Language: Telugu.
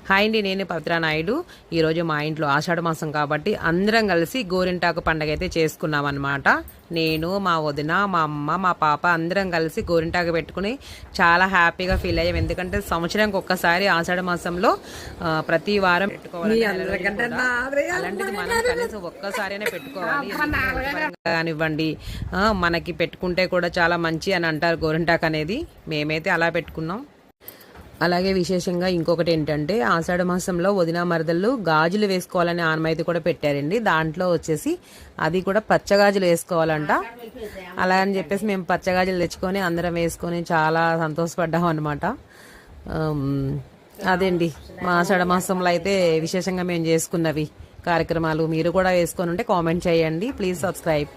హాయ్ అండి, నేను పవిత్ర నాయుడు. ఈరోజు మా ఇంట్లో ఆషాఢ మాసం కాబట్టి అందరం కలిసి గోరింటాకు పండగ అయితే చేసుకున్నాం అనమాట. నేను, మా వదిన, మా అమ్మ, మా పాప అందరం కలిసి గోరింటాకు పెట్టుకుని చాలా హ్యాపీగా ఫీల్ అయ్యాం. ఎందుకంటే సంవత్సరానికి ఒక్కసారి ఆషాఢ మాసంలో ప్రతి వారం పెట్టుకోవాలి. అలాంటిది మనం కనీసం ఒక్కసారైనా పెట్టుకోవాలి కానివ్వండి. మనకి పెట్టుకుంటే కూడా చాలా మంచి అని అంటారు గోరింటాకు అనేది. మేమైతే అలా పెట్టుకున్నాం. అలాగే విశేషంగా ఇంకొకటి ఏంటంటే ఆషాఢ మాసంలో వదిన మరదళ్ళు గాజులు వేసుకోవాలనే ఆనమైతే కూడా పెట్టారండి. దాంట్లో వచ్చేసి అది కూడా పచ్చగాజులు వేసుకోవాలంట. అలా అని చెప్పేసి మేము పచ్చగాజులు తెచ్చుకొని అందరం వేసుకొని చాలా సంతోషపడ్డాం అనమాట. అదేండి మా ఆషాఢ మాసంలో అయితే విశేషంగా మేము చేసుకున్నవి కార్యక్రమాలు. మీరు కూడా వేసుకొని ఉంటే కామెంట్ చేయండి. Please subscribe.